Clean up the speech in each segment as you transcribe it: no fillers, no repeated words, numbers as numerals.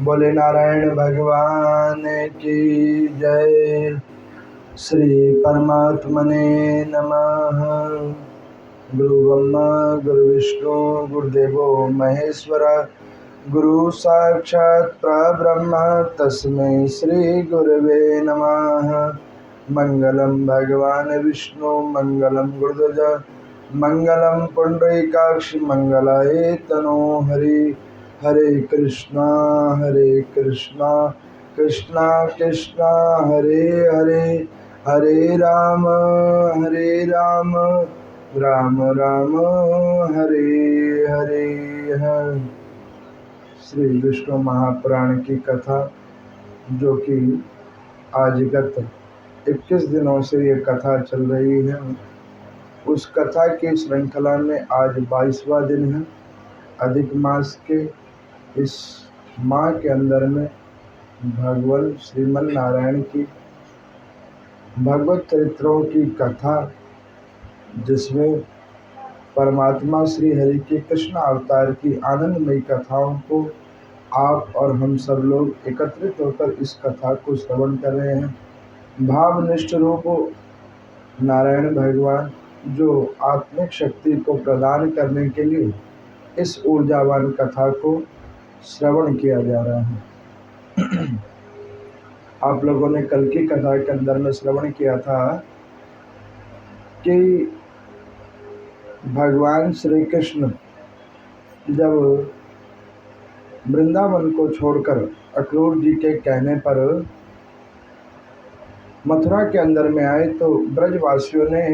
बोले नारायण भगवान की जय। श्री परमात्मने नमः। गुरु ब्रह्मा गुरु विष्णु गुरुदेवो महेश्वर, गुरु साक्षात् परब्रह्म तस्मै श्री गुरवे नमः। मंगलम भगवान विष्णु मंगलम गुरुध्वज मंगलम पुंडरीकाक्ष मंगलाय तनो हरि। हरे कृष्णा कृष्णा कृष्णा हरे हरे, हरे राम राम राम हरे हरे। श्री विष्णु महापुराण की कथा, जो कि आज गत 21 दिनों से ये कथा चल रही है, उस कथा की श्रृंखला में आज 22वां दिन है। अधिक मास के इस माह के अंदर में भगवान श्रीमन नारायण की भगवत चरित्रों की कथा, जिसमें परमात्मा श्री हरि की कृष्ण अवतार की आनंदमयी कथाओं को आप और हम सब लोग एकत्रित होकर इस कथा को श्रवण कर रहे हैं। भावनिष्ठ रूप नारायण भगवान जो आत्मिक शक्ति को प्रदान करने के लिए इस ऊर्जावान कथा को श्रवण किया जा रहा है। आप लोगों ने कल की कथा के अंदर में श्रवण किया था कि भगवान श्री कृष्ण जब वृंदावन को छोड़कर अक्रूर जी के कहने पर मथुरा के अंदर में आए, तो ब्रजवासियों ने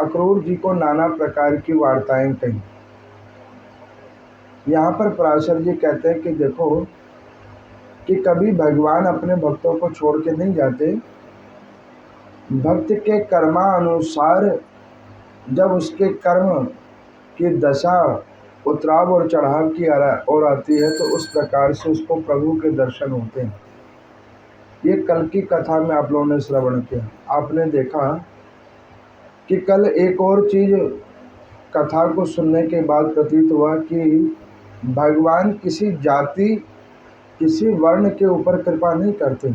अक्रूर जी को नाना प्रकार की वार्ताएं कही। यहाँ पर पराशर जी कहते हैं कि देखो कि कभी भगवान अपने भक्तों को छोड़ के नहीं जाते। भक्त के कर्मानुसार जब उसके कर्म की दशा उतराव और चढ़ाव की ओर आती है, तो उस प्रकार से उसको प्रभु के दर्शन होते हैं। ये कल की कथा में आप लोगों ने श्रवण किया। आपने देखा कि कल एक और चीज कथा को सुनने के बाद प्रतीत हुआ कि भगवान किसी जाति किसी वर्ण के ऊपर कृपा नहीं करते।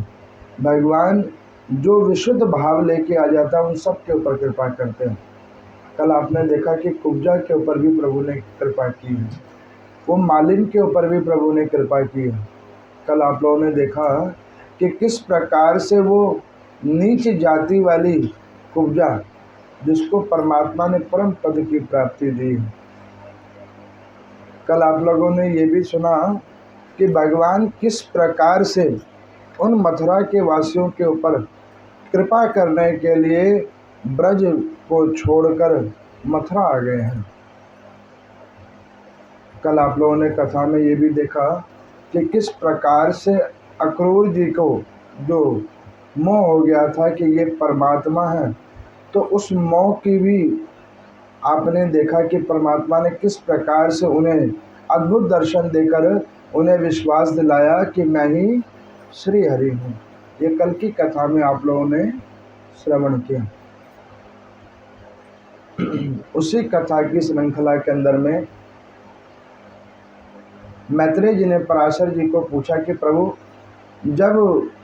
भगवान जो विशुद्ध भाव लेके आ जाता है उन सब के ऊपर कृपा करते हैं। कल आपने देखा कि कुब्जा के ऊपर भी प्रभु ने कृपा की है, वो मालिन के ऊपर भी प्रभु ने कृपा की है। कल आप लोगों ने देखा कि किस प्रकार से वो नीच जाति वाली कुब्जा, जिसको परमात्मा ने परम पद की प्राप्ति दी है। कल आप लोगों ने ये भी सुना कि भगवान किस प्रकार से उन मथुरा के वासियों के ऊपर कृपा करने के लिए ब्रज को छोड़कर मथुरा आ गए हैं। कल आप लोगों ने कथा में ये भी देखा कि किस प्रकार से अक्रूर जी को जो मोह हो गया था कि ये परमात्मा है, तो उस मोह की भी आपने देखा कि परमात्मा ने किस प्रकार से उन्हें अद्भुत दर्शन देकर उन्हें विश्वास दिलाया कि मैं ही श्री हरि हूँ। ये कल की कथा में आप लोगों ने श्रवण किया। उसी कथा की श्रृंखला के अंदर में मैत्रेय जी ने पराशर जी को पूछा कि प्रभु, जब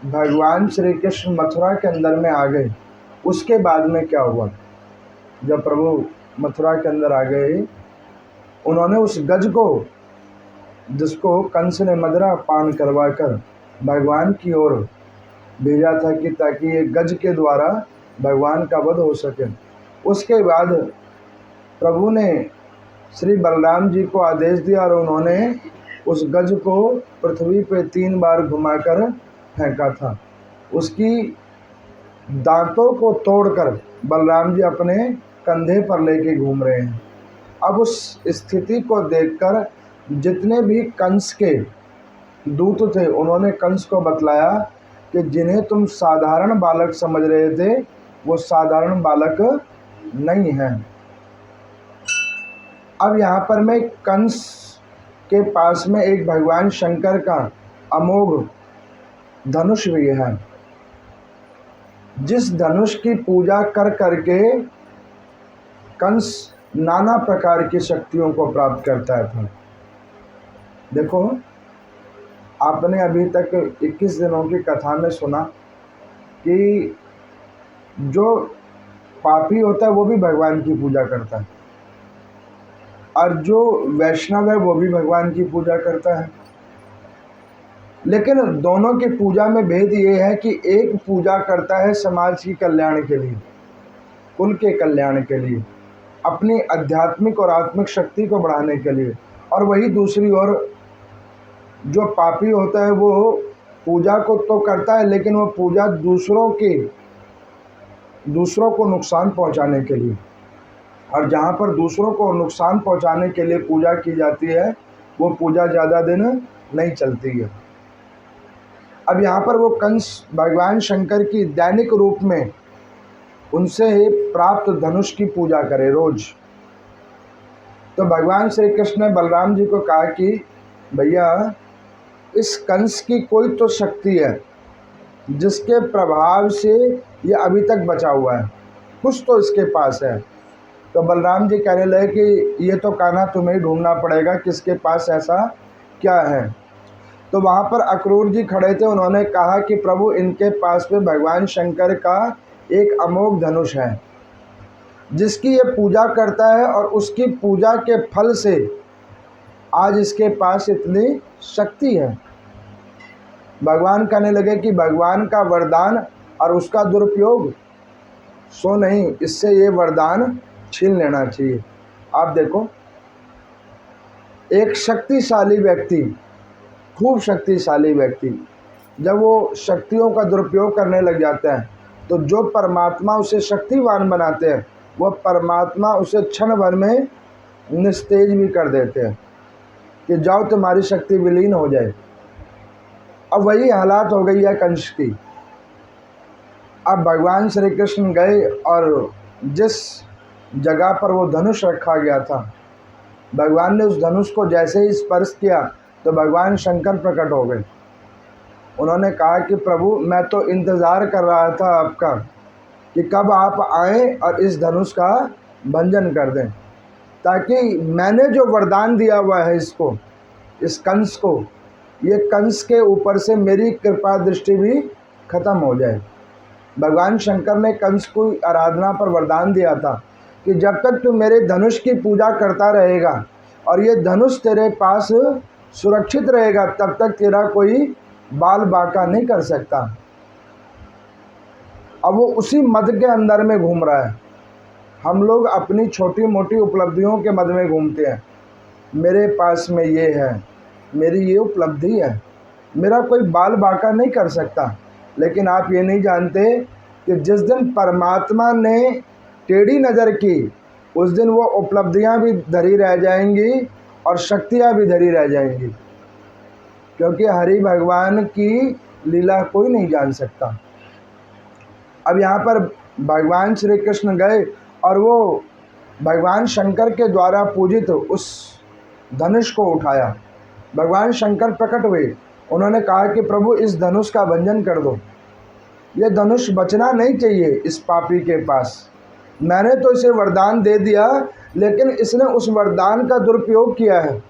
भगवान श्री कृष्ण मथुरा के अंदर में आ गए उसके बाद में क्या हुआ? जब प्रभु मथुरा के अंदर आ गए, उन्होंने उस गज को, जिसको कंस ने मदिरा पान करवा कर भगवान की ओर भेजा था कि ताकि ये गज के द्वारा भगवान का वध हो सके, उसके बाद प्रभु ने श्री बलराम जी को आदेश दिया और उन्होंने उस गज को पृथ्वी पे 3 बार घुमाकर फेंका था। उसकी दांतों को तोड़कर बलराम जी अपने कंधे पर लेके घूम रहे हैं। अब उस स्थिति को देखकर जितने भी कंस के दूत थे, उन्होंने कंस को बतलाया कि जिन्हें तुम साधारण बालक समझ रहे थे, वो साधारण बालक नहीं है। अब यहाँ पर में कंस के पास में एक भगवान शंकर का अमोघ धनुष भी है, जिस धनुष की पूजा कर करके कंस नाना प्रकार की शक्तियों को प्राप्त करता था। देखो, आपने अभी तक 21 दिनों की कथा में सुना कि जो पापी होता है वो भी भगवान की पूजा करता है और जो वैष्णव है वो भी भगवान की पूजा करता है। लेकिन दोनों की पूजा में भेद ये है कि एक पूजा करता है समाज की कल्याण के लिए, कुल के कल्याण के लिए, अपनी आध्यात्मिक और आत्मिक शक्ति को बढ़ाने के लिए, और वही दूसरी ओर जो पापी होता है वो पूजा को तो करता है लेकिन वो पूजा दूसरों को नुकसान पहुंचाने के लिए, और जहाँ पर दूसरों को नुकसान पहुंचाने के लिए पूजा की जाती है वो पूजा ज़्यादा दिन नहीं चलती है। अब यहाँ पर वो कंस भगवान शंकर की दैनिक रूप में उनसे प्राप्त धनुष की पूजा करे रोज। तो भगवान श्री कृष्ण ने बलराम जी को कहा कि भैया इस कंस की कोई तो शक्ति है जिसके प्रभाव से ये अभी तक बचा हुआ है, कुछ तो इसके पास है। तो बलराम जी कहने लगे कि ये तो कान्हा तुम्हें ढूंढना पड़ेगा किसके पास ऐसा क्या है। तो वहाँ पर अक्रूर जी खड़े थे, उन्होंने कहा कि प्रभु इनके पास में भगवान शंकर का एक अमोघ धनुष है जिसकी ये पूजा करता है और उसकी पूजा के फल से आज इसके पास इतनी शक्ति है। भगवान कहने लगे कि भगवान का वरदान और उसका दुरुपयोग सो नहीं, इससे ये वरदान छीन लेना चाहिए। आप देखो एक शक्तिशाली व्यक्ति, खूब शक्तिशाली व्यक्ति जब वो शक्तियों का दुरुपयोग करने लग जाता है तो जो परमात्मा उसे शक्तिवान बनाते हैं वह परमात्मा उसे क्षण भर में निस्तेज भी कर देते हैं कि जाओ तुम्हारी शक्ति विलीन हो जाए। अब वही हालात हो गई है कंस की। अब भगवान श्री कृष्ण गए और जिस जगह पर वो धनुष रखा गया था, भगवान ने उस धनुष को जैसे ही स्पर्श किया तो भगवान शंकर प्रकट हो गए। उन्होंने कहा कि प्रभु मैं तो इंतज़ार कर रहा था आपका कि कब आप आएँ और इस धनुष का भंजन कर दें, ताकि मैंने जो वरदान दिया हुआ है इसको, इस कंस को, ये कंस के ऊपर से मेरी कृपा दृष्टि भी खत्म हो जाए। भगवान शंकर ने कंस को आराधना पर वरदान दिया था कि जब तक तू मेरे धनुष की पूजा करता रहेगा और ये धनुष तेरे पास सुरक्षित रहेगा तब तक तेरा कोई बाल बाका नहीं कर सकता। अब वो उसी मद के अंदर में घूम रहा है। हम लोग अपनी छोटी मोटी उपलब्धियों के मद में घूमते हैं, मेरे पास में ये है, मेरी ये उपलब्धि है, मेरा कोई बाल बाका नहीं कर सकता। लेकिन आप ये नहीं जानते कि जिस दिन परमात्मा ने टेढ़ी नज़र की उस दिन वो उपलब्धियां भी धरी रह जाएंगी और शक्तियां भी धरी रह जाएंगी, क्योंकि हरि भगवान की लीला कोई नहीं जान सकता। अब यहाँ पर भगवान श्री कृष्ण गए और वो भगवान शंकर के द्वारा पूजित उस धनुष को उठाया। भगवान शंकर प्रकट हुए, उन्होंने कहा कि प्रभु इस धनुष का भंजन कर दो, ये धनुष बचना नहीं चाहिए इस पापी के पास। मैंने तो इसे वरदान दे दिया लेकिन इसने उस वरदान का दुरुपयोग किया है,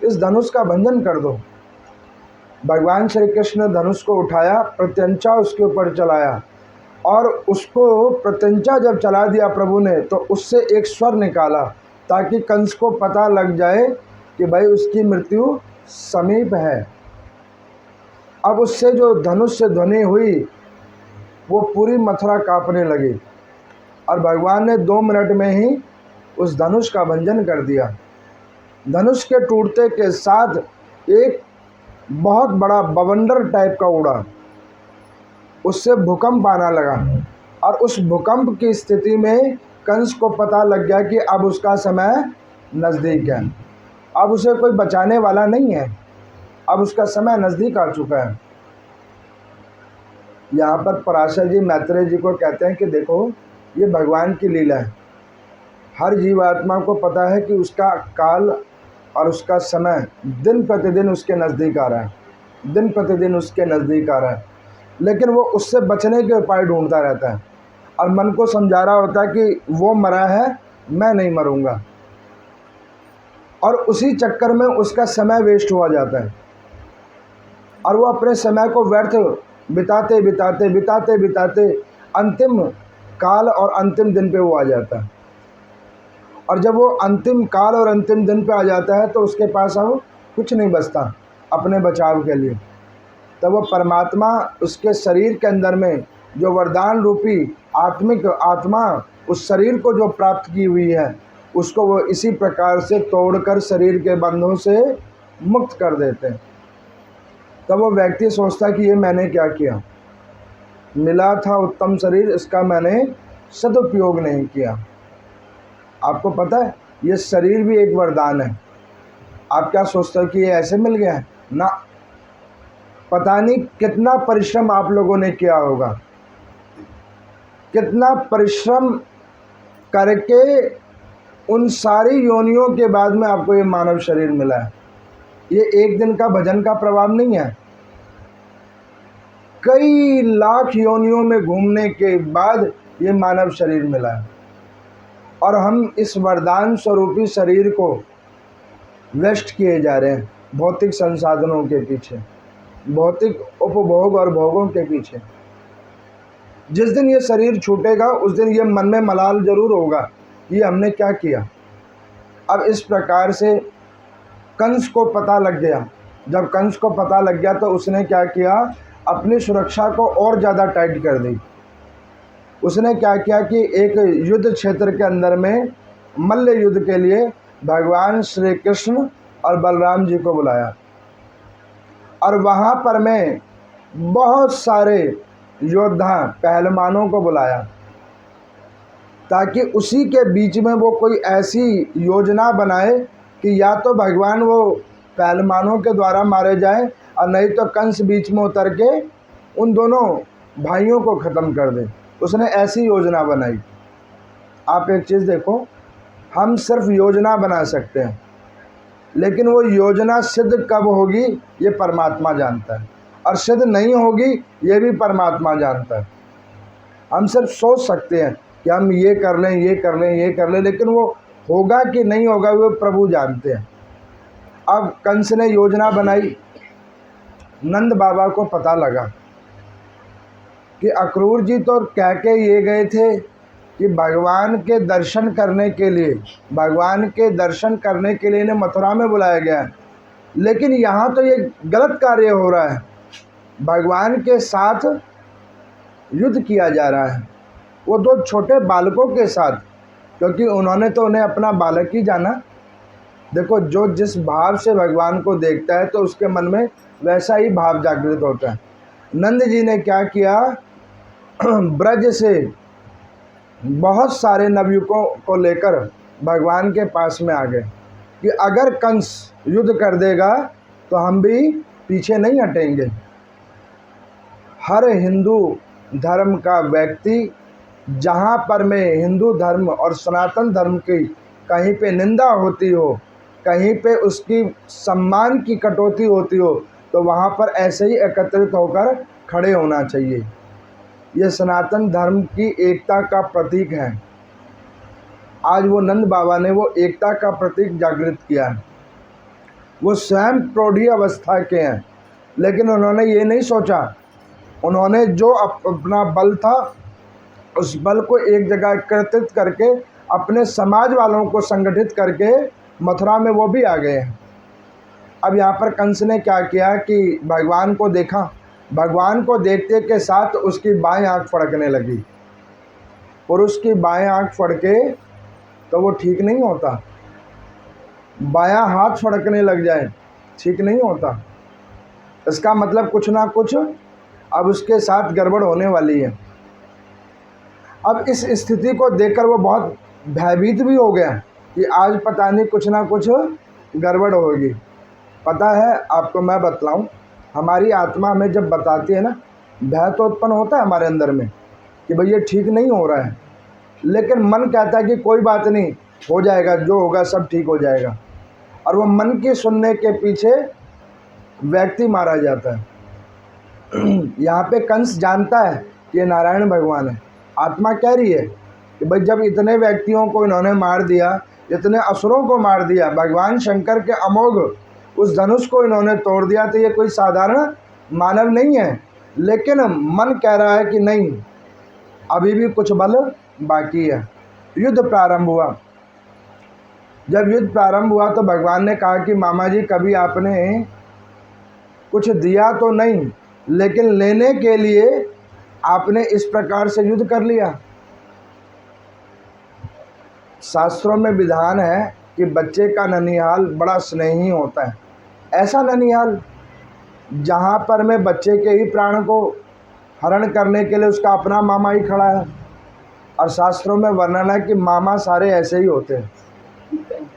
इस धनुष का भंजन कर दो। भगवान श्री कृष्ण ने धनुष को उठाया, प्रत्यंचा उसके ऊपर चलाया और उसको प्रत्यंचा जब चला दिया प्रभु ने तो उससे एक स्वर निकाला ताकि कंस को पता लग जाए कि भाई उसकी मृत्यु समीप है। अब उससे जो धनुष से ध्वनि हुई वो पूरी मथुरा कांपने लगी और भगवान ने 2 मिनट में ही उस धनुष का भंजन कर दिया। धनुष के टूटते के साथ एक बहुत बड़ा बवंडर टाइप का उड़ा, उससे भूकंप आना लगा और उस भूकंप की स्थिति में कंस को पता लग गया कि अब उसका समय नज़दीक है, अब उसे कोई बचाने वाला नहीं है, अब उसका समय नज़दीक आ चुका है। यहाँ पर पराशर जी मैत्रेय जी को कहते हैं कि देखो ये भगवान की लीला है। हर जीवात्मा को पता है कि उसका काल और उसका समय दिन प्रतिदिन उसके नज़दीक आ रहा है, दिन प्रतिदिन उसके नज़दीक आ रहा है, लेकिन वो उससे बचने के उपाय ढूंढता रहता है और मन को समझा रहा होता है कि वो मरा है, मैं नहीं मरूंगा, और उसी चक्कर में उसका समय वेस्ट हुआ जाता है। और वो अपने समय को व्यर्थ बिताते बिताते बिताते बिताते अंतिम काल और अंतिम दिन पे वो आ जाता है। और जब वो अंतिम काल और अंतिम दिन पे आ जाता है तो उसके पास अब कुछ नहीं बचता अपने बचाव के लिए। तब वो परमात्मा उसके शरीर के अंदर में जो वरदान रूपी आत्मिक आत्मा उस शरीर को जो प्राप्त की हुई है उसको वो इसी प्रकार से तोड़कर शरीर के बंधों से मुक्त कर देते हैं। तब वो व्यक्ति सोचता कि ये मैंने क्या किया, मिला था उत्तम शरीर, इसका मैंने सदुपयोग नहीं किया। आपको पता है ये शरीर भी एक वरदान है। आप क्या सोचते हो कि ये ऐसे मिल गया है? ना, पता नहीं कितना परिश्रम आप लोगों ने किया होगा, कितना परिश्रम करके उन सारी योनियों के बाद में आपको ये मानव शरीर मिला है। ये एक दिन का भजन का प्रभाव नहीं है, कई लाख योनियों में घूमने के बाद ये मानव शरीर मिला है। और हम इस वरदान स्वरूपी शरीर को वेस्ट किए जा रहे हैं भौतिक संसाधनों के पीछे, भौतिक उपभोग और भोगों के पीछे। जिस दिन ये शरीर छूटेगा उस दिन ये मन में मलाल जरूर होगा कि हमने क्या किया। अब इस प्रकार से कंस को पता लग गया। जब कंस को पता लग गया तो उसने क्या किया, अपनी सुरक्षा को और ज़्यादा टाइट कर दी। उसने क्या किया कि एक युद्ध क्षेत्र के अंदर में मल्ल युद्ध के लिए भगवान श्री कृष्ण और बलराम जी को बुलाया। और वहाँ पर मैं बहुत सारे योद्धा पहलवानों को बुलाया ताकि उसी के बीच में वो कोई ऐसी योजना बनाए कि या तो भगवान वो पहलवानों के द्वारा मारे जाए और नहीं तो कंस बीच में उतर के उन दोनों भाइयों को ख़त्म कर दे। उसने ऐसी योजना बनाई। आप एक चीज़ देखो, हम सिर्फ योजना बना सकते हैं लेकिन वो योजना सिद्ध कब होगी ये परमात्मा जानता है, और सिद्ध नहीं होगी ये भी परमात्मा जानता है। हम सिर्फ सोच सकते हैं कि हम ये कर लें ये कर लें ये कर लें, लेकिन वो होगा कि नहीं होगा वो प्रभु जानते हैं। अब कंस ने योजना बनाई। नंद बाबा को पता लगा कि अक्रूर जी तो कह के ये गए थे कि भगवान के दर्शन करने के लिए, भगवान के दर्शन करने के लिए इन्हें मथुरा में बुलाया गया है, लेकिन यहाँ तो ये गलत कार्य हो रहा है, भगवान के साथ युद्ध किया जा रहा है। वो दो छोटे बालकों के साथ, क्योंकि उन्होंने तो उन्हें अपना बालक ही जाना। देखो, जो जिस भाव से भगवान को देखता है तो उसके मन में वैसा ही भाव जागृत होता है। नंद जी ने क्या किया, ब्रज से बहुत सारे नवयुवकों को लेकर भगवान के पास में आ गए कि अगर कंस युद्ध कर देगा तो हम भी पीछे नहीं हटेंगे। हर हिंदू धर्म का व्यक्ति जहाँ पर में हिंदू धर्म और सनातन धर्म की कहीं पे निंदा होती हो, कहीं पे उसकी सम्मान की कटौती होती हो, तो वहाँ पर ऐसे ही एकत्रित होकर खड़े होना चाहिए। ये सनातन धर्म की एकता का प्रतीक है। आज वो नंद बाबा ने वो एकता का प्रतीक जागृत किया है। वो स्वयं प्रौढ़ी अवस्था के हैं, लेकिन उन्होंने ये नहीं सोचा, उन्होंने जो अपना बल था उस बल को एक जगह एकत्रित करके अपने समाज वालों को संगठित करके मथुरा में वो भी आ गए हैं। अब यहाँ पर कंस ने क्या किया कि भगवान को देखा, भगवान को देखते के साथ उसकी बाएं आंख फड़कने लगी। पुरुष की बाएं आंख फड़के तो वो ठीक नहीं होता, बायां हाथ फड़कने लग जाए ठीक नहीं होता। इसका मतलब कुछ ना कुछ अब उसके साथ गड़बड़ होने वाली है। अब इस स्थिति को देखकर वो बहुत भयभीत भी हो गया कि आज पता नहीं कुछ ना कुछ गड़बड़ होगी। पता है आपको, मैं बतलाऊं, हमारी आत्मा हमें जब बताती है ना, भय तो उत्पन्न होता है हमारे अंदर में कि भाई ये ठीक नहीं हो रहा है, लेकिन मन कहता है कि कोई बात नहीं, हो जाएगा, जो होगा सब ठीक हो जाएगा। और वो मन की सुनने के पीछे व्यक्ति मारा जाता है। यहाँ पे कंस जानता है कि ये नारायण भगवान है। आत्मा कह रही है कि भाई जब इतने व्यक्तियों को इन्होंने मार दिया, इतने असुरों को मार दिया, भगवान शंकर के अमोघ उस धनुष को इन्होंने तोड़ दिया, तो ये कोई साधारण मानव नहीं है, लेकिन मन कह रहा है कि नहीं, अभी भी कुछ बल बाकी है। युद्ध प्रारंभ हुआ। जब युद्ध प्रारंभ हुआ तो भगवान ने कहा कि मामा जी, कभी आपने कुछ दिया तो नहीं, लेकिन लेने के लिए आपने इस प्रकार से युद्ध कर लिया। शास्त्रों में विधान है कि बच्चे का ननिहाल बड़ा स्नेही होता है। ऐसा ननिहाल जहाँ पर में बच्चे के ही प्राण को हरण करने के लिए उसका अपना मामा ही खड़ा है। और शास्त्रों में वर्णन है कि मामा सारे ऐसे ही होते हैं,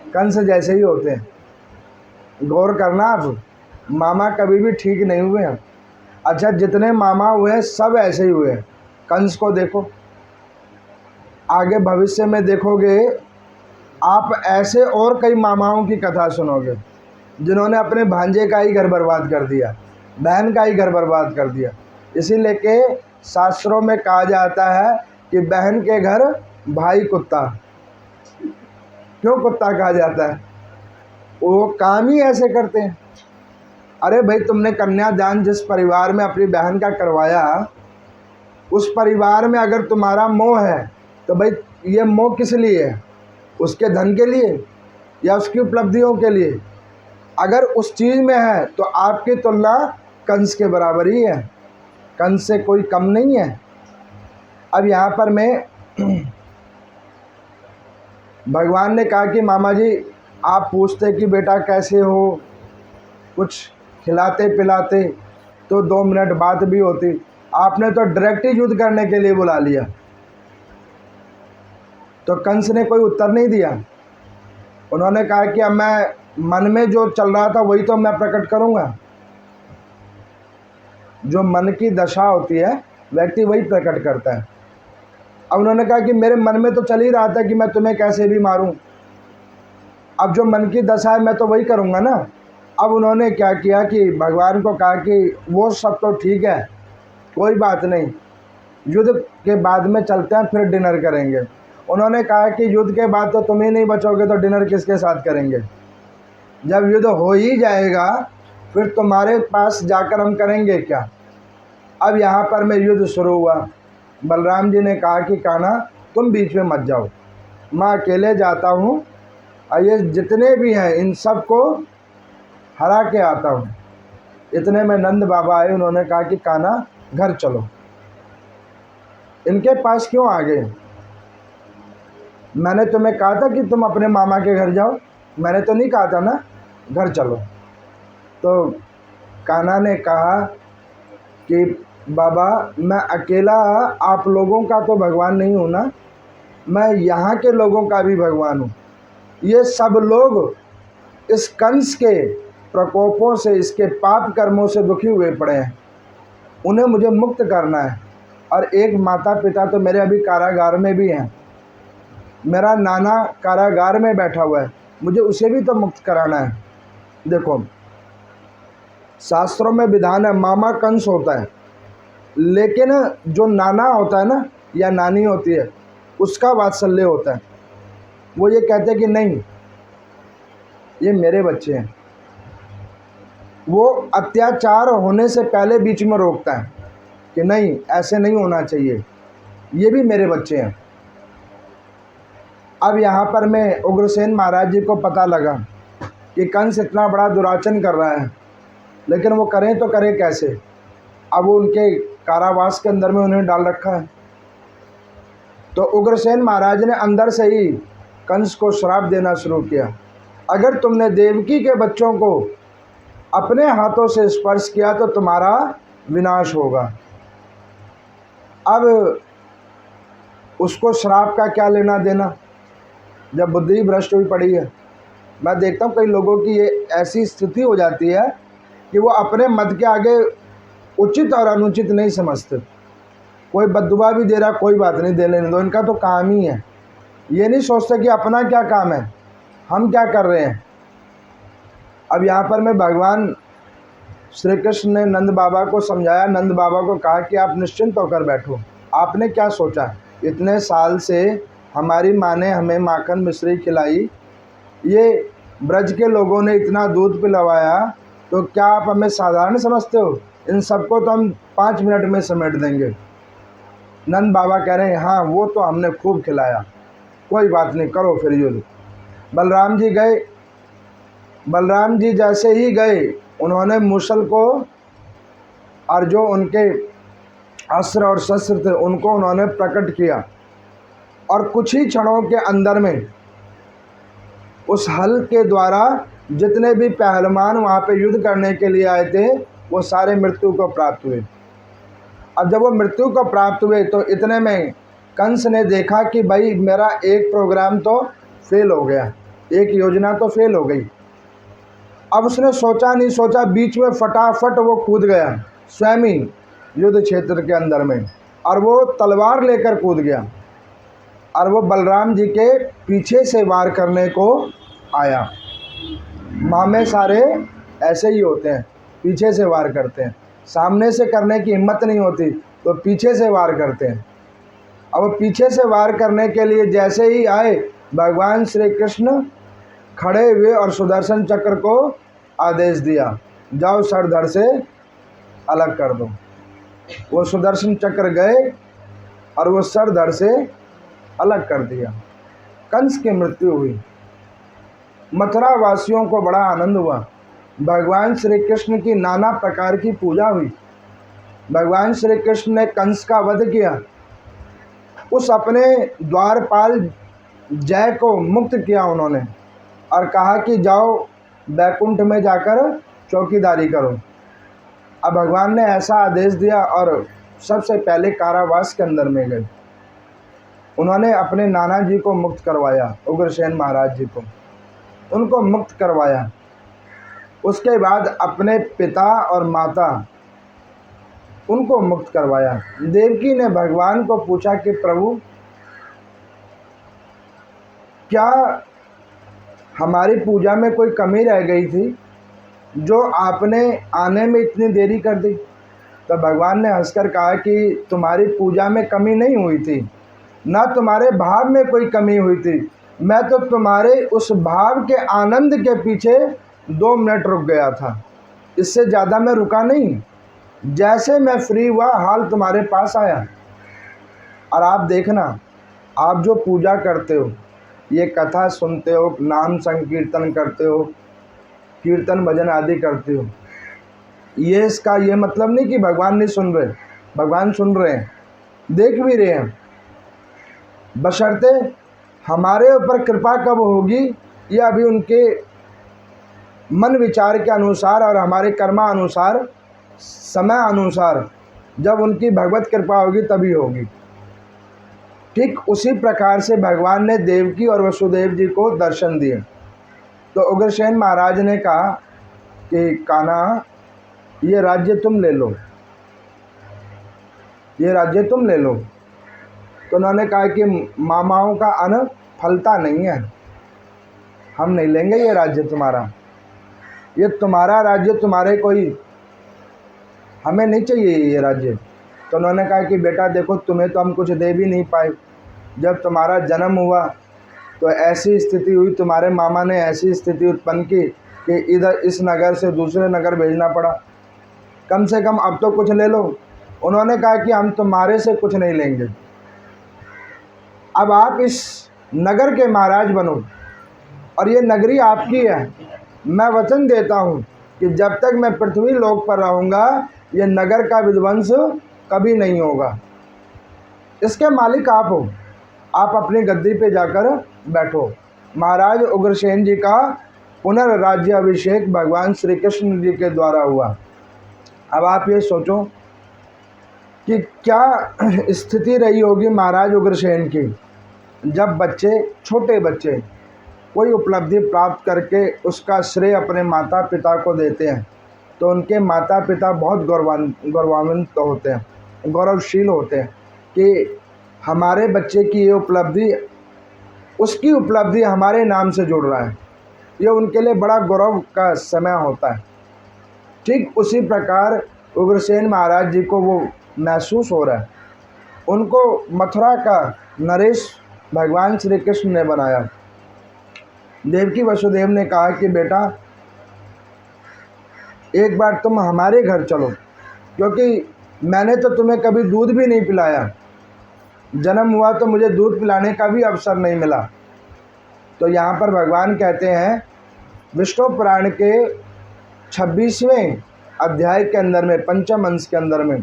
कंस जैसे ही होते हैं। गौर करना आप, मामा कभी भी ठीक नहीं हुए हैं। अच्छा, जितने मामा हुए हैं सब ऐसे ही हुए हैं। कंस को देखो, आगे भविष्य में देखोगे आप, ऐसे और कई मामाओं की कथा सुनोगे जिन्होंने अपने भांजे का ही घर बर्बाद कर दिया, बहन का ही घर बर्बाद कर दिया। इसीलिए के शास्त्रों में कहा जाता है कि बहन के घर भाई कुत्ता। क्यों कुत्ता कहा जाता है? वो काम ही ऐसे करते हैं। अरे भाई, तुमने कन्यादान जिस परिवार में अपनी बहन का करवाया, उस परिवार में अगर तुम्हारा मोह है तो भाई ये मोह किस लिए है? उसके धन के लिए या उसकी उपलब्धियों के लिए? अगर उस चीज़ में है तो आपकी तुलना कंस के बराबर ही है, कंस से कोई कम नहीं है। अब यहाँ पर मैं भगवान ने कहा कि मामा जी, आप पूछते कि बेटा कैसे हो, कुछ खिलाते पिलाते तो 2 मिनट बात भी होती। आपने तो डायरेक्ट ही युद्ध करने के लिए बुला लिया। तो कंस ने कोई उत्तर नहीं दिया। उन्होंने कहा कि अब मैं मन में जो चल रहा था वही तो मैं प्रकट करूंगा। जो मन की दशा होती है व्यक्ति वही प्रकट करता है। अब उन्होंने कहा कि मेरे मन में तो चल ही रहा था कि मैं तुम्हें कैसे भी मारूं। अब जो मन की दशा है मैं तो वही करूंगा ना। अब उन्होंने क्या किया कि भगवान को कहा कि वो सब तो ठीक है, कोई बात नहीं, युद्ध के बाद में चलते हैं, फिर डिनर करेंगे। उन्होंने कहा कि युद्ध के बाद तो तुम ही नहीं बचोगे तो डिनर किसके साथ करेंगे? जब युद्ध हो ही जाएगा फिर तुम्हारे पास जाकर हम करेंगे क्या? अब यहाँ पर में युद्ध शुरू हुआ। बलराम जी ने कहा कि कान्हा तुम बीच में मत जाओ, मैं अकेले जाता हूँ और ये जितने भी हैं इन सब को हरा के आता हूँ। इतने में नंद बाबा आए, उन्होंने कहा कि कान्हा घर चलो। इनके पास क्यों आ गए? मैंने तुम्हें कहा था कि तुम अपने मामा के घर जाओ, मैंने तो नहीं कहा था ना, घर चलो। तो कान्हा ने कहा कि बाबा, मैं अकेला आप लोगों का तो भगवान नहीं हूँ ना, मैं यहाँ के लोगों का भी भगवान हूँ। ये सब लोग इस कंस के प्रकोपों से, इसके पाप कर्मों से दुखी हुए पड़े हैं, उन्हें मुझे मुक्त करना है। और एक माता पिता तो मेरे अभी कारागार में भी हैं, मेरा नाना कारागार में बैठा हुआ है, मुझे उसे भी तो मुक्त कराना है। देखो, शास्त्रों में विधान है मामा कंस होता है, लेकिन जो नाना होता है ना या नानी होती है उसका वात्सल्य होता है। वो ये कहते हैं कि नहीं, ये मेरे बच्चे हैं। वो अत्याचार होने से पहले बीच में रोकता है कि नहीं, ऐसे नहीं होना चाहिए, ये भी मेरे बच्चे हैं। अब यहाँ पर मैं उग्रसेन महाराज जी को पता लगा कि कंस इतना बड़ा दुराचरण कर रहा है, लेकिन वो करें तो करें कैसे? अब वो उनके कारावास के अंदर में उन्हें डाल रखा है। तो उग्रसेन महाराज ने अंदर से ही कंस को श्राप देना शुरू किया, अगर तुमने देवकी के बच्चों को अपने हाथों से स्पर्श किया तो तुम्हारा विनाश होगा। अब उसको श्राप का क्या लेना देना, जब बुद्धि भ्रष्ट हुई पड़ी है। मैं देखता हूँ कई लोगों की ये ऐसी स्थिति हो जाती है कि वो अपने मत के आगे उचित और अनुचित नहीं समझते। कोई बद्दुआ भी दे रहा, कोई बात नहीं, दे लेने दो, इनका तो काम ही है। ये नहीं सोचते कि अपना क्या काम है, हम क्या कर रहे हैं। अब यहाँ पर मैं भगवान श्री कृष्ण ने नंद बाबा को समझाया, नंद बाबा को कहा कि आप निश्चिंत होकर बैठो। आपने क्या सोचा, इतने साल से हमारी माँ ने हमें माखन मिश्री खिलाई, ये ब्रज के लोगों ने इतना दूध पिलवाया, तो क्या आप हमें साधारण समझते हो? इन सबको तो हम 5 मिनट में समेट देंगे। नंद बाबा कह रहे हैं, हाँ वो तो हमने खूब खिलाया, कोई बात नहीं, करो फिर युद्ध। बलराम जी गए। बलराम जी जैसे ही गए, उन्होंने मूसल को और जो उनके अस्त्र और शस्त्र थे उनको उन्होंने प्रकट किया, और कुछ ही क्षणों के अंदर में उस हल के द्वारा जितने भी पहलवान वहाँ पे युद्ध करने के लिए आए थे वो सारे मृत्यु को प्राप्त हुए। अब जब वो मृत्यु को प्राप्त हुए तो इतने में कंस ने देखा कि भाई मेरा एक प्रोग्राम तो फेल हो गया, एक योजना तो फेल हो गई। अब उसने सोचा नहीं सोचा, बीच में फटाफट वो कूद गया स्वयं ही युद्ध क्षेत्र के अंदर में, और वो तलवार लेकर कूद गया, और वो बलराम जी के पीछे से वार करने को आया। मामे सारे ऐसे ही होते हैं, पीछे से वार करते हैं, सामने से करने की हिम्मत नहीं होती तो पीछे से वार करते हैं। अब वो पीछे से वार करने के लिए जैसे ही आए, भगवान श्री कृष्ण खड़े हुए और सुदर्शन चक्र को आदेश दिया, जाओ सर धड़ से अलग कर दो। वो सुदर्शन चक्र गए और वो सर धड़ से अलग कर दिया। कंस की मृत्यु हुई। मथुरा वासियों को बड़ा आनंद हुआ। भगवान श्री कृष्ण की नाना प्रकार की पूजा हुई। भगवान श्री कृष्ण ने कंस का वध किया, उस अपने द्वारपाल जय को मुक्त किया उन्होंने, और कहा कि जाओ बैकुंठ में जाकर चौकीदारी करो। अब भगवान ने ऐसा आदेश दिया और सबसे पहले कारावास के अंदर में गए। उन्होंने अपने नाना जी को मुक्त करवाया, उग्रसेन महाराज जी को, उनको मुक्त करवाया। उसके बाद अपने पिता और माता उनको मुक्त करवाया। देवकी ने भगवान को पूछा कि प्रभु, क्या हमारी पूजा में कोई कमी रह गई थी जो आपने आने में इतनी देरी कर दी? तो भगवान ने हंसकर कहा कि तुम्हारी पूजा में कमी नहीं हुई थी, ना तुम्हारे भाव में कोई कमी हुई थी, मैं तो तुम्हारे उस भाव के आनंद के पीछे 2 मिनट रुक गया था, इससे ज़्यादा मैं रुका नहीं। जैसे मैं फ्री हुआ हाल तुम्हारे पास आया। और आप देखना, आप जो पूजा करते हो, ये कथा सुनते हो, नाम संकीर्तन करते हो, कीर्तन भजन आदि करते हो, ये इसका ये मतलब नहीं कि भगवान नहीं सुन रहे, भगवान सुन रहे हैं, देख भी रहे हैं, बशर्ते हमारे ऊपर कृपा कब होगी ये अभी उनके मन विचार के अनुसार और हमारे कर्मा अनुसार, समय अनुसार जब उनकी भगवत कृपा होगी तभी होगी। ठीक उसी प्रकार से भगवान ने देवकी और वसुदेव जी को दर्शन दिए। तो उग्रसेन महाराज ने कहा कि कान्हा, ये राज्य तुम ले लो, ये राज्य तुम ले लो। तो उन्होंने कहा कि मामाओं का अन्न फलता नहीं है, हम नहीं लेंगे ये राज्य तुम्हारा, ये तुम्हारा राज्य तुम्हारे कोई, हमें नहीं चाहिए ये राज्य। तो उन्होंने कहा कि बेटा देखो, तुम्हें तो हम कुछ दे भी नहीं पाए, जब तुम्हारा जन्म हुआ तो ऐसी स्थिति हुई, तुम्हारे मामा ने ऐसी स्थिति उत्पन्न की कि इधर इस नगर से दूसरे नगर भेजना पड़ा, कम से कम अब तो कुछ ले लो। उन्होंने कहा कि हम तुम्हारे से कुछ नहीं लेंगे, अब आप इस नगर के महाराज बनो और ये नगरी आपकी है। मैं वचन देता हूँ कि जब तक मैं पृथ्वी लोक पर रहूँगा ये नगर का विध्वंस कभी नहीं होगा। इसके मालिक आप हो, आप अपनी गद्दी पे जाकर बैठो। महाराज उग्रसेन जी का पुनर्राज्य अभिषेक भगवान श्री कृष्ण जी के द्वारा हुआ। अब आप ये सोचो कि क्या स्थिति रही होगी महाराज उग्रसेन की, जब बच्चे, छोटे बच्चे कोई उपलब्धि प्राप्त करके उसका श्रेय अपने माता पिता को देते हैं तो उनके माता पिता बहुत गौरवान्वित होते हैं, गौरवशील होते हैं कि हमारे बच्चे की ये उपलब्धि, उसकी उपलब्धि हमारे नाम से जुड़ रहा है, ये उनके लिए बड़ा गौरव का समय होता है। ठीक उसी प्रकार उग्रसेन महाराज जी को वो महसूस हो रहा है। उनको मथुरा का नरेश भगवान श्री कृष्ण ने बनाया। देवकी वसुदेव ने कहा कि बेटा, एक बार तुम हमारे घर चलो, क्योंकि मैंने तो तुम्हें कभी दूध भी नहीं पिलाया, जन्म हुआ तो मुझे दूध पिलाने का भी अवसर नहीं मिला। तो यहाँ पर भगवान कहते हैं विष्णु पुराण के 26वें अध्याय के अंदर में, पंचम अंश के अंदर में,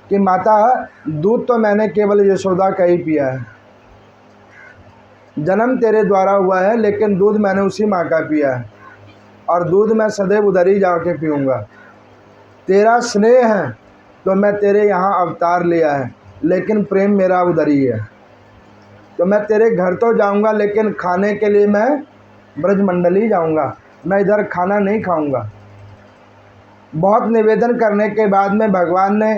कि माता दूध तो मैंने केवल यशोदा का ही पिया है, जन्म तेरे द्वारा हुआ है लेकिन दूध मैंने उसी माँ का पिया है, और दूध मैं सदैव उधर ही जाके पीऊँगा। तेरा स्नेह है तो मैं तेरे यहाँ अवतार लिया है, लेकिन प्रेम मेरा उधर ही है। तो मैं तेरे घर तो जाऊँगा लेकिन खाने के लिए मैं ब्रजमंडल ही जाऊँगा, मैं इधर खाना नहीं खाऊँगा। बहुत निवेदन करने के बाद में भगवान ने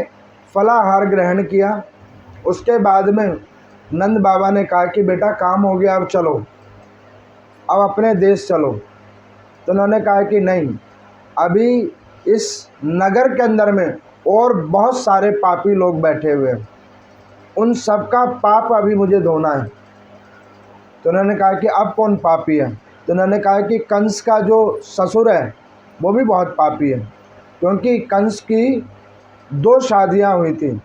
फलाहार ग्रहण किया। उसके बाद में नंद बाबा ने कहा कि बेटा काम हो गया, अब चलो, अब अपने देश चलो। तो उन्होंने कहा कि नहीं, अभी इस नगर के अंदर में और बहुत सारे पापी लोग बैठे हुए हैं, उन सबका पाप अभी मुझे धोना है। तो उन्होंने कहा कि अब कौन पापी है? तो उन्होंने कहा कि कंस का जो ससुर है वो भी बहुत पापी है, क्योंकि कंस की 2 शादियां हुई थी,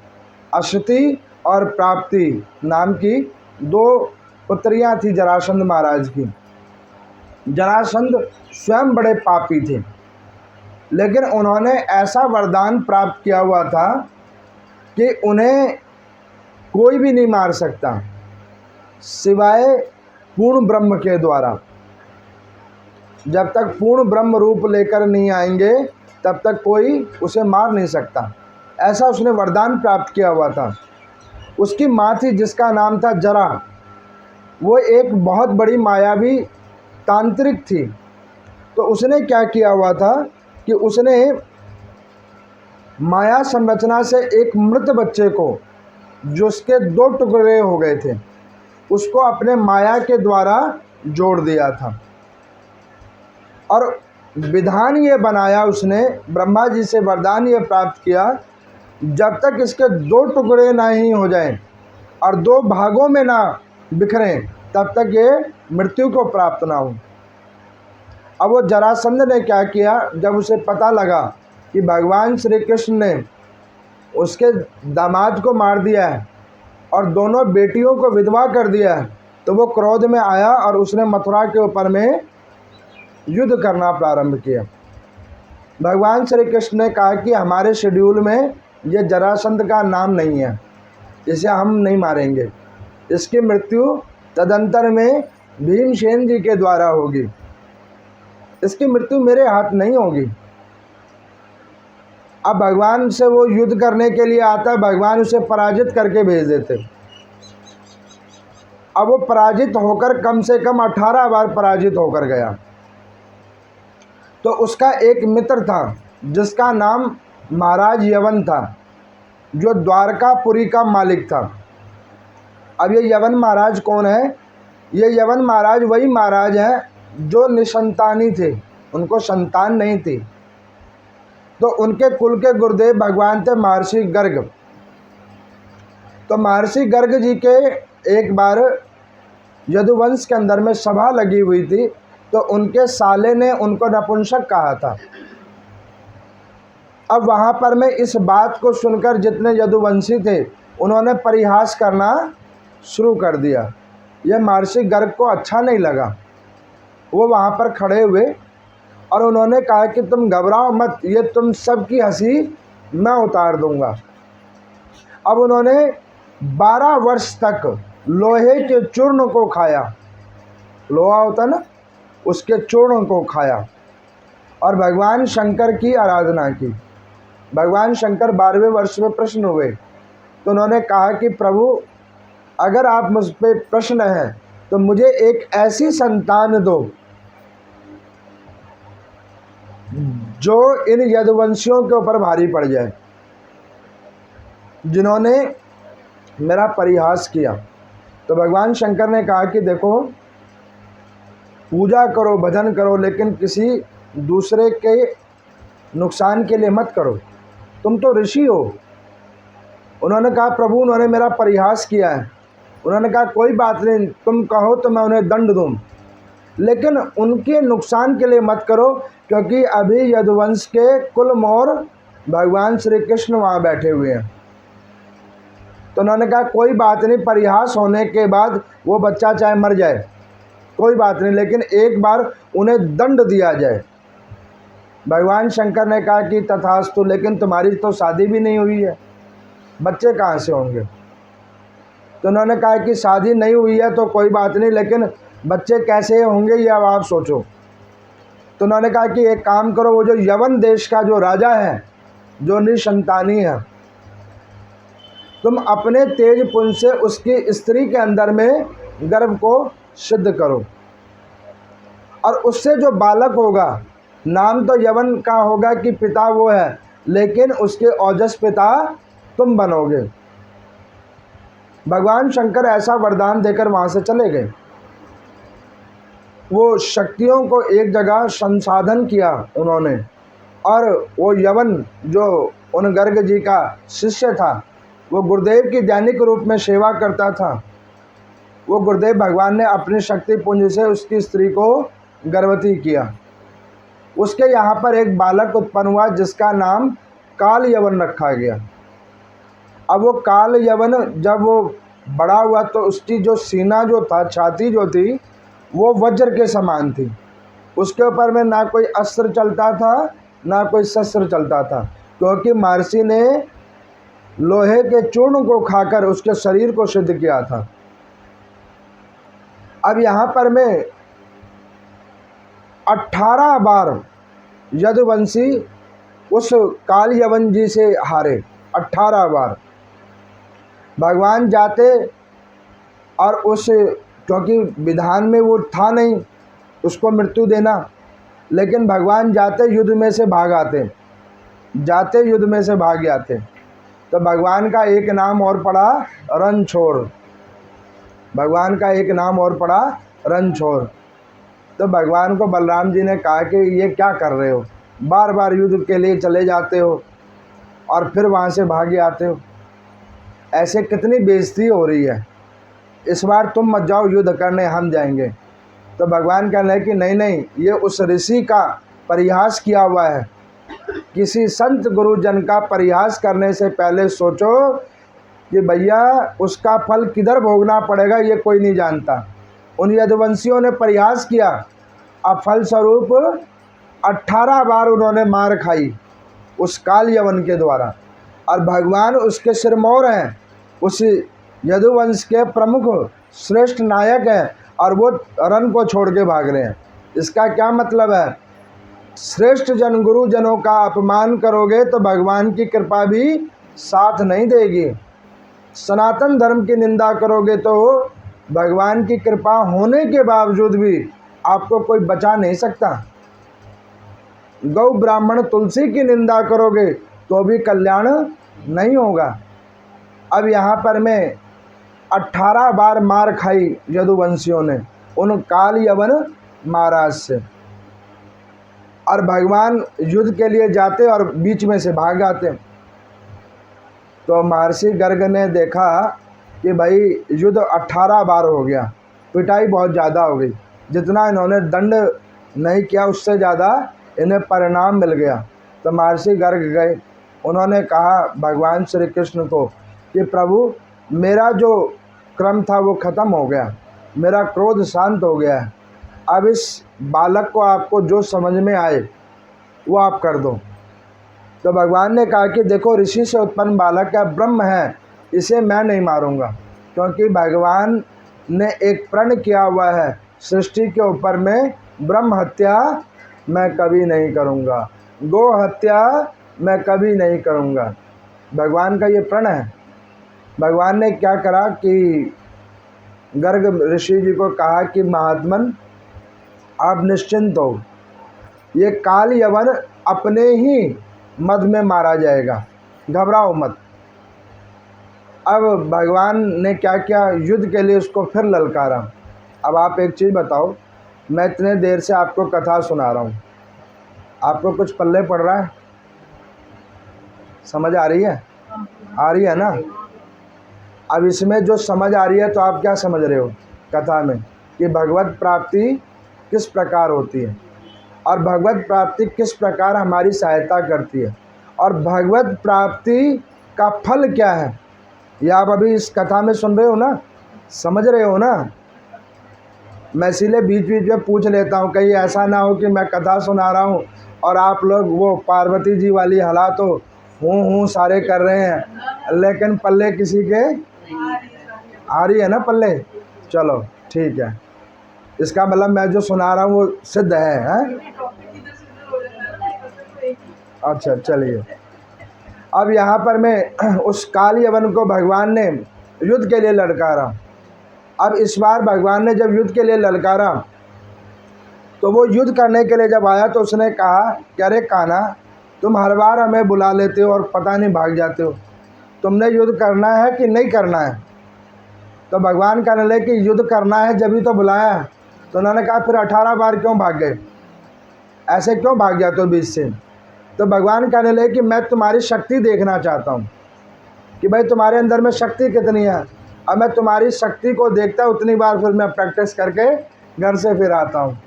अशति और प्राप्ति नाम की 2 पुत्रियां थी जरासंध महाराज की। जरासंध स्वयं बड़े पापी थे, लेकिन उन्होंने ऐसा वरदान प्राप्त किया हुआ था कि उन्हें कोई भी नहीं मार सकता सिवाय पूर्ण ब्रह्म के द्वारा। जब तक पूर्ण ब्रह्म रूप लेकर नहीं आएंगे तब तक कोई उसे मार नहीं सकता, ऐसा उसने वरदान प्राप्त किया हुआ था। उसकी माँ थी जिसका नाम था जरा, वो एक बहुत बड़ी मायावी तांत्रिक थी। तो उसने क्या किया हुआ था कि उसने माया संरचना से एक मृत बच्चे को, जो उसके 2 टुकड़े हो गए थे, उसको अपने माया के द्वारा जोड़ दिया था। और विधान ये बनाया उसने, ब्रह्मा जी से वरदान ये प्राप्त किया, जब तक इसके 2 टुकड़े ना ही हो जाएं और 2 भागों में ना बिखरें तब तक ये मृत्यु को प्राप्त ना हो। अब वो जरासंध ने क्या किया, जब उसे पता लगा कि भगवान श्री कृष्ण ने उसके दामाद को मार दिया है और दोनों बेटियों को विधवा कर दिया है, तो वो क्रोध में आया और उसने मथुरा के ऊपर में युद्ध करना प्रारंभ किया। भगवान श्री कृष्ण ने कहा कि हमारे शेड्यूल में ये जरासंध का नाम नहीं है, इसे हम नहीं मारेंगे, इसकी मृत्यु तदंतर में भीमसेन जी के द्वारा होगी, इसकी मृत्यु मेरे हाथ नहीं होगी। अब भगवान से वो युद्ध करने के लिए आता, भगवान उसे पराजित करके भेज देते। अब वो पराजित होकर कम से कम 18 बार पराजित होकर गया। तो उसका एक मित्र था जिसका नाम महाराज यवन था, जो द्वारकापुरी का मालिक था। अब ये यवन महाराज कौन है? ये यवन महाराज वही महाराज हैं जो निसंतानी थे, उनको संतान नहीं थी। तो उनके कुल के गुरुदेव भगवान थे महर्षि गर्ग। तो महर्षि गर्ग जी के एक बार यदुवंश के अंदर में सभा लगी हुई थी, तो उनके साले ने उनको नपुंसक कहा था। अब वहाँ पर मैं इस बात को सुनकर जितने यदुवंशी थे उन्होंने परिहास करना शुरू कर दिया। यह महर्षि गर्ग को अच्छा नहीं लगा। वो वहाँ पर खड़े हुए और उन्होंने कहा कि तुम घबराओ मत, ये तुम सब की हंसी मैं उतार दूंगा। अब उन्होंने 12 वर्ष तक लोहे के चूर्ण को खाया, लोहा होता ना, उसके चूर्ण को खाया और भगवान शंकर की आराधना की। भगवान शंकर 12वें वर्ष में प्रश्न हुए, तो उन्होंने कहा कि प्रभु, अगर आप मुझ पे प्रश्न है तो मुझे एक ऐसी संतान दो जो इन यदुवंशियों के ऊपर भारी पड़ जाए, जिन्होंने मेरा परिहास किया। तो भगवान शंकर ने कहा कि देखो, पूजा करो, भजन करो, लेकिन किसी दूसरे के नुकसान के लिए मत करो, तुम तो ऋषि हो। उन्होंने कहा प्रभु, उन्होंने मेरा परिहास किया है। उन्होंने कहा कोई बात नहीं, तुम कहो तो मैं उन्हें दंड दूँ। लेकिन उनके नुकसान के लिए मत करो, क्योंकि अभी यदुवंश के कुल मोर भगवान श्री कृष्ण वहाँ बैठे हुए हैं। तो उन्होंने कहा कोई बात नहीं, परिहास होने के बाद वो बच्चा चाहे मर जाए कोई बात नहीं, लेकिन एक बार उन्हें दंड दिया जाए। भगवान शंकर ने कहा कि तथास्तु, लेकिन तुम्हारी तो शादी भी नहीं हुई है, बच्चे कहाँ से होंगे? तो उन्होंने कहा कि शादी नहीं हुई है तो कोई बात नहीं, लेकिन बच्चे कैसे होंगे ये अब आप सोचो। तो उन्होंने कहा कि एक काम करो, वो जो यवन देश का जो राजा है, जो निसंतानी है, तुम अपने तेज पुंज से उसकी स्त्री के अंदर में गर्भ को सिद्ध करो, और उससे जो बालक होगा, नाम तो यवन का होगा कि पिता वो है, लेकिन उसके ओजस पिता तुम बनोगे। भगवान शंकर ऐसा वरदान देकर वहाँ से चले गए। वो शक्तियों को एक जगह संसाधन किया उन्होंने, और वो यवन जो उन गर्ग जी का शिष्य था, वो गुरुदेव की दैनिक रूप में सेवा करता था। वो गुरुदेव भगवान ने अपनी शक्ति पुंज से उसकी स्त्री को गर्भवती किया। उसके यहाँ पर एक बालक उत्पन्न हुआ जिसका नाम काल यवन रखा गया। अब वो काल यवन जब वो बड़ा हुआ तो उसकी जो सीना जो था, छाती जो थी, वो वज्र के समान थी। उसके ऊपर में ना कोई अस्त्र चलता था ना कोई शस्त्र चलता था, क्योंकि महर्षि ने लोहे के चूर्ण को खाकर उसके शरीर को सिद्ध किया था। अब यहाँ पर मैं 18 बार यदुवंशी उस काल यवन जी से हारे। 18 बार भगवान जाते, और उस क्योंकि विधान में वो था नहीं उसको मृत्यु देना, लेकिन भगवान जाते युद्ध में से भाग आते, जाते युद्ध में से भाग आते। तो भगवान का एक नाम और पड़ा रणछोड़, भगवान का एक नाम और पड़ा रणछोड़। तो भगवान को बलराम जी ने कहा कि ये क्या कर रहे हो, बार बार युद्ध के लिए चले जाते हो और फिर वहाँ से भागे आते हो, ऐसे कितनी बेइज्जती हो रही है, इस बार तुम मत जाओ युद्ध करने, हम जाएंगे। तो भगवान कहने लगे कि नहीं नहीं, ये उस ऋषि का परिहास किया हुआ है। किसी संत गुरुजन का परिहास करने से पहले सोचो कि भैया उसका फल किधर भोगना पड़ेगा, ये कोई नहीं जानता। उन यदुवंशियों ने परिहास किया, अब फलस्वरूप 18 बार उन्होंने मार खाई उस काल यवन के द्वारा, और भगवान उसके सिरमौर हैं, उस यदुवंश के प्रमुख श्रेष्ठ नायक हैं, और वो रण को छोड़ के भाग रहे हैं। इसका क्या मतलब है? श्रेष्ठ जन गुरुजनों का अपमान करोगे तो भगवान की कृपा भी साथ नहीं देगी। सनातन धर्म की निंदा करोगे तो भगवान की कृपा होने के बावजूद भी आपको कोई बचा नहीं सकता। गौ ब्राह्मण तुलसी की निंदा करोगे तो भी कल्याण नहीं होगा। अब यहाँ पर मैं 18 बार मार खाई यदुवंशियों ने उन काल यवन महाराज से, और भगवान युद्ध के लिए जाते और बीच में से भाग आते। तो महर्षि गर्ग ने देखा कि भाई युद्ध 18 बार हो गया, पिटाई बहुत ज़्यादा हो गई, जितना इन्होंने दंड नहीं किया उससे ज़्यादा इन्हें परिणाम मिल गया। तो महर्षि गर्ग गए, उन्होंने कहा भगवान श्री कृष्ण को कि प्रभु मेरा जो क्रम था वो ख़त्म हो गया, मेरा क्रोध शांत हो गया है, अब इस बालक को आपको जो समझ में आए वो आप कर दो। तो भगवान ने कहा कि देखो ऋषि से उत्पन्न बालक का ब्रह्म है, इसे मैं नहीं मारूंगा, क्योंकि भगवान ने एक प्रण किया हुआ है सृष्टि के ऊपर में, ब्रह्म हत्या मैं कभी नहीं करूंगा, गो हत्या मैं कभी नहीं करूंगा। भगवान का ये प्रण है। भगवान ने क्या करा कि गर्ग ऋषि जी को कहा कि महात्मन आप निश्चिंत हो, ये काल यवन अपने ही मद में मारा जाएगा, घबराओ मत। अब भगवान ने क्या किया, युद्ध के लिए उसको फिर ललकारा। अब आप एक चीज़ बताओ, मैं इतने देर से आपको कथा सुना रहा हूँ, आपको कुछ पल्ले पड़ रहा है? समझ आ रही है? आ रही है ना? अब इसमें जो समझ आ रही है तो आप क्या समझ रहे हो कथा में, कि भगवत प्राप्ति किस प्रकार होती है और भगवत प्राप्ति किस प्रकार हमारी सहायता करती है और भगवत प्राप्ति का फल क्या है, यह आप अभी इस कथा में सुन रहे हो ना, समझ रहे हो ना। मैं इसीलिए बीच बीच में पूछ लेता हूँ, कहीं ऐसा ना हो कि मैं कथा सुना रहा हूँ और आप लोग वो पार्वती जी वाली हालात हो, हूँ सारे कर रहे हैं लेकिन पल्ले किसी के आ रही है ना पल्ले। चलो ठीक है, इसका मतलब मैं जो सुना रहा हूँ वो सिद्ध है? अच्छा चलिए, अब यहाँ पर मैं उस काल यवन को भगवान ने युद्ध के लिए ललकारा। अब इस बार भगवान ने जब युद्ध के लिए ललकारा तो वो युद्ध करने के लिए जब आया तो उसने कहा कि अरे कान्हा, तुम हर बार हमें बुला लेते हो और पता नहीं भाग जाते हो, तुमने युद्ध करना है कि नहीं करना है? तो भगवान कहने लगे कि युद्ध करना है जब ही तो बुलाया है। तो उन्होंने कहा फिर 18 बार क्यों भाग गए, ऐसे क्यों भाग जाते हो बीच से? तो भगवान कहने लगे कि मैं तुम्हारी शक्ति देखना चाहता हूँ कि भाई तुम्हारे अंदर में शक्ति कितनी है। अब मैं तुम्हारी शक्ति को देखता उतनी बार फिर मैं प्रैक्टिस करके घर से फिर आता हूँ।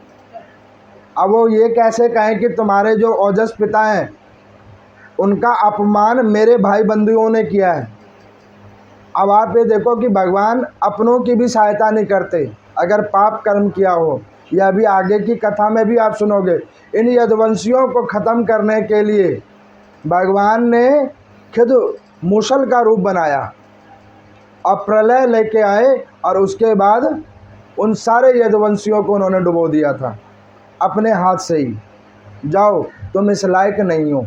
अब वो ये कैसे कहें कि तुम्हारे जो ओजस पिता हैं उनका अपमान मेरे भाई बंधुओं ने किया है। अब आप ये देखो कि भगवान अपनों की भी सहायता नहीं करते अगर पाप कर्म किया हो। या अभी आगे की कथा में भी आप सुनोगे, इन यदुवंशियों को ख़त्म करने के लिए भगवान ने खुद मूसल का रूप बनाया और प्रलय लेके आए और उसके बाद उन सारे यदुवंशियों को उन्होंने डुबो दिया था अपने हाथ से ही। जाओ, तुम इस लायक नहीं हो।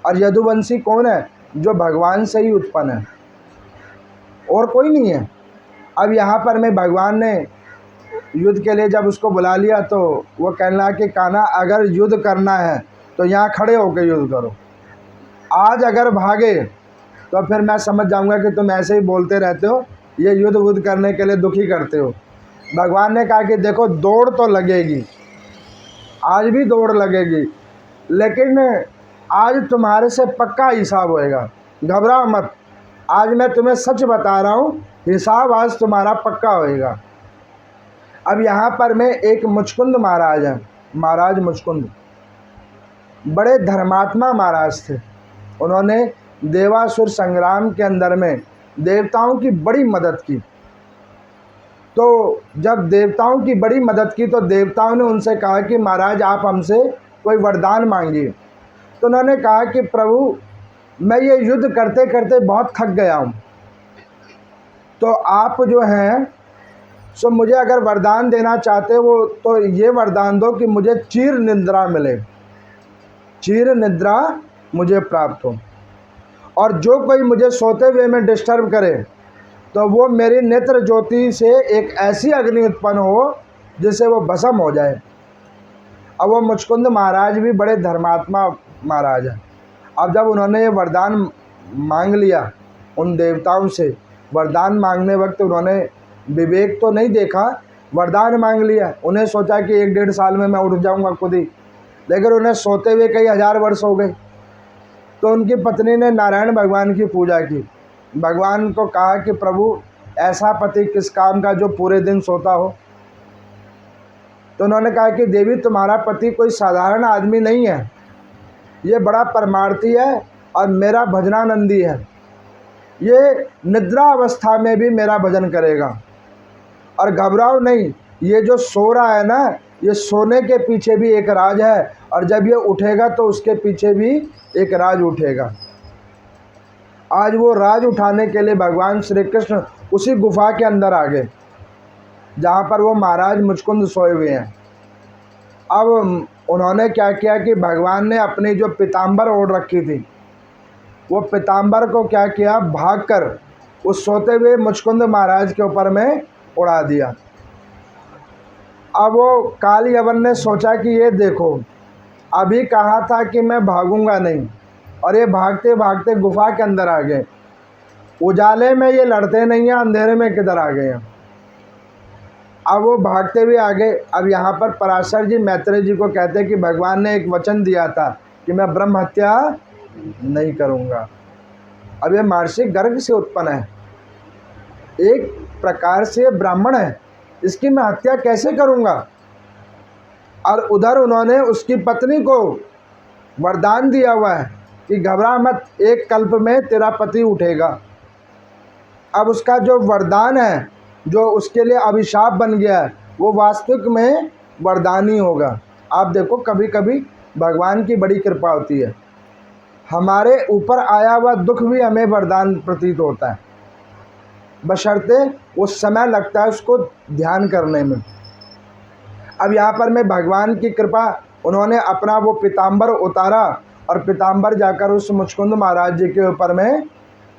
और यदुवंशी कौन है? जो भगवान से ही उत्पन्न है, और कोई नहीं है। अब यहाँ पर मैं भगवान ने युद्ध के लिए जब उसको बुला लिया तो वो कहने लगा कि कान्हा, अगर युद्ध करना है तो यहाँ खड़े होकर युद्ध करो। आज अगर भागे तो फिर मैं समझ जाऊँगा कि तुम ऐसे ही बोलते रहते हो, ये युद्ध वुद्ध करने के लिए दुखी करते हो। भगवान ने कहा कि देखो, दौड़ तो लगेगी, आज भी दौड़ लगेगी, लेकिन आज तुम्हारे से पक्का हिसाब होएगा, घबराओ मत। आज मैं तुम्हें सच बता रहा हूँ, हिसाब आज तुम्हारा पक्का होएगा। अब यहाँ पर मैं एक मुचकुंद महाराज हैं, महाराज मुचकुंद बड़े धर्मात्मा महाराज थे। उन्होंने देवासुर संग्राम के अंदर में देवताओं की बड़ी मदद की। तो जब देवताओं की बड़ी मदद की तो देवताओं ने उनसे कहा कि महाराज आप हमसे कोई वरदान मांगिए। तो उन्होंने कहा कि प्रभु, मैं ये युद्ध करते करते बहुत थक गया हूँ, तो आप जो हैं सो मुझे अगर वरदान देना चाहते हो तो ये वरदान दो कि मुझे चीर निद्रा मिले, चीर निद्रा मुझे प्राप्त हो, और जो कोई मुझे सोते हुए में डिस्टर्ब करे तो वो मेरी नेत्र ज्योति से एक ऐसी अग्नि उत्पन्न हो जिससे वो भस्म हो जाए। अब वो मुचकुंद महाराज भी बड़े धर्मात्मा महाराज हैं। अब जब उन्होंने ये वरदान मांग लिया उन देवताओं से, वरदान मांगने वक्त उन्होंने विवेक तो नहीं देखा, वरदान मांग लिया। उन्हें सोचा कि 1-1.5 साल में मैं उठ जाऊंगा खुद ही, लेकिन उन्हें सोते हुए कई 1000 वर्ष हो गए। तो उनकी पत्नी ने नारायण भगवान की पूजा की, भगवान को कहा कि प्रभु, ऐसा पति किस काम का जो पूरे दिन सोता हो। तो उन्होंने कहा कि देवी, तुम्हारा पति कोई साधारण आदमी नहीं है, ये बड़ा परमार्थी है और मेरा भजनानंदी है, ये निद्रा अवस्था में भी मेरा भजन करेगा। और घबराओ नहीं, ये जो सो रहा है ना, ये सोने के पीछे भी एक राज है, और जब ये उठेगा तो उसके पीछे भी एक राज उठेगा। आज वो राज उठाने के लिए भगवान श्री कृष्ण उसी गुफा के अंदर आ गए जहाँ पर वो महाराज मुचकुंद सोए हुए हैं। अब उन्होंने क्या किया कि भगवान ने अपनी जो पीताम्बर ओढ़ रखी थी, वो पीताम्बर को क्या किया, भागकर उस सोते हुए मुचकुंद महाराज के ऊपर में उड़ा दिया। अब वो काल यवन ने सोचा कि ये देखो, अभी कहा था कि मैं भागूंगा नहीं, और ये भागते भागते गुफा के अंदर आ गए। उजाले में ये लड़ते नहीं हैं, अंधेरे में किधर आ गए हैं। अब वो भागते हुए आ गए। अब यहाँ पर पराशर जी मैत्रेय जी को कहते हैं कि भगवान ने एक वचन दिया था कि मैं ब्रह्म हत्या नहीं करूँगा। अब ये महर्षि गर्ग से उत्पन्न है, एक प्रकार से ब्राह्मण है, इसकी मैं हत्या कैसे करूँगा? और उधर उन्होंने उसकी पत्नी को वरदान दिया हुआ है कि घबरा मत, एक कल्प में तेरा पति उठेगा। अब उसका जो वरदान है, जो उसके लिए अभिशाप बन गया है, वो वास्तविक में वरदान ही होगा। आप देखो, कभी कभी भगवान की बड़ी कृपा होती है, हमारे ऊपर आया हुआ दुख भी हमें वरदान प्रतीत होता है, बशर्ते उस समय लगता है उसको ध्यान करने में। अब यहाँ पर मैं भगवान की कृपा, उन्होंने अपना वो पीताम्बर उतारा और पीताम्बर जाकर उस मुचकुंद महाराज जी के ऊपर में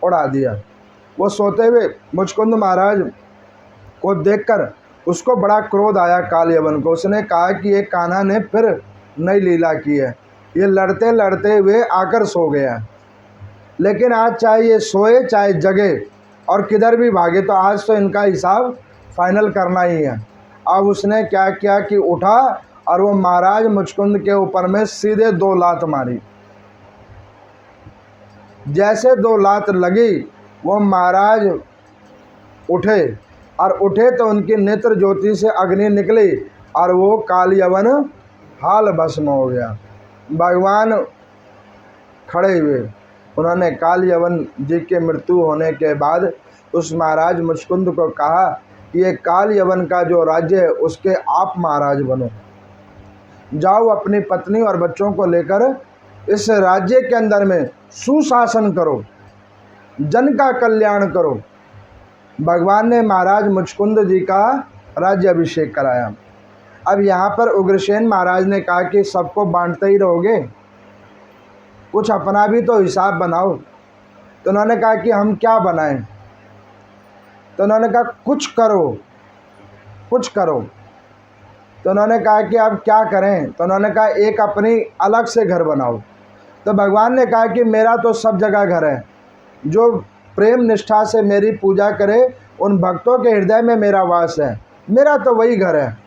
उड़ा दिया। वो सोते हुए मुचकुंद महाराज को देखकर उसको बड़ा क्रोध आया काल यवन को। उसने कहा कि ये कान्हा ने फिर नई लीला की है, ये लड़ते लड़ते हुए आकर सो गया, लेकिन आज चाहे ये सोए चाहे जगे और किधर भी भागे, तो आज तो इनका हिसाब फाइनल करना ही है। अब उसने क्या किया कि उठा और वो महाराज मुचकुंद के ऊपर में सीधे 2 लात मारी। जैसे 2 लात लगी, वो महाराज उठे और उठे तो उनकी नेत्र ज्योति से अग्नि निकली और वो काल यवन हाल भस्म हो गया। भगवान खड़े हुए, उन्होंने काल यवन जी के मृत्यु होने के बाद उस महाराज मुचकुंद को कहा कि ये काल यवन का जो राज्य है उसके आप महाराज बनो, जाओ अपनी पत्नी और बच्चों को लेकर इस राज्य के अंदर में सुशासन करो, जन का कल्याण करो। भगवान ने महाराज मुचकुंद जी का राज्य अभिषेक कराया। अब यहाँ पर उग्रसेन महाराज ने कहा कि सबको बांटते ही रहोगे, कुछ अपना भी तो हिसाब बनाओ। तो उन्होंने कहा कि हम क्या बनाएं? तो उन्होंने कहा कुछ करो, कुछ करो। तो उन्होंने कहा कि अब क्या करें? तो उन्होंने कहा एक अपनी अलग से घर बनाओ। तो भगवान ने कहा कि मेरा तो सब जगह घर है, जो प्रेम निष्ठा से मेरी पूजा करे उन भक्तों के हृदय में मेरा वास है, मेरा तो वही घर है।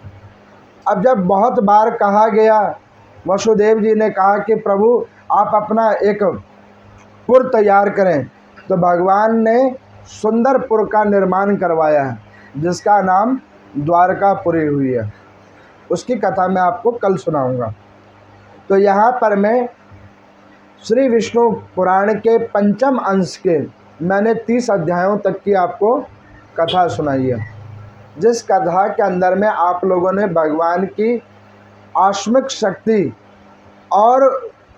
अब जब बहुत बार कहा गया, वसुदेव जी ने कहा कि प्रभु आप अपना एक पुर तैयार करें, तो भगवान ने सुंदरपुर का निर्माण करवाया है, जिसका नाम द्वारकापुरी हुई है। उसकी कथा मैं आपको कल सुनाऊंगा। तो यहाँ पर मैं श्री विष्णु पुराण के 5म अंश के मैंने 30 अध्यायों तक की आपको कथा सुनाई है, जिस कथा के अंदर में आप लोगों ने भगवान की आश्मिक शक्ति और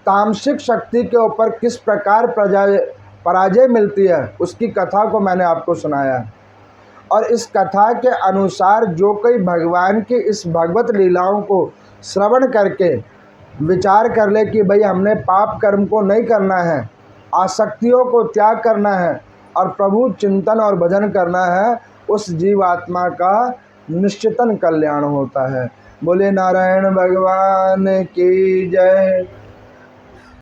तामसिक शक्ति के ऊपर किस प्रकार पराजय मिलती है, उसकी कथा को मैंने आपको सुनाया है। और इस कथा के अनुसार जो कोई भगवान की इस भगवत लीलाओं को श्रवण करके विचार कर ले कि भाई हमने पाप कर्म को नहीं करना है, आसक्तियों को त्याग करना है और प्रभु चिंतन और भजन करना है, उस जीवात्मा का निश्चितन कल्याण होता है। बोले नारायण भगवान की जय।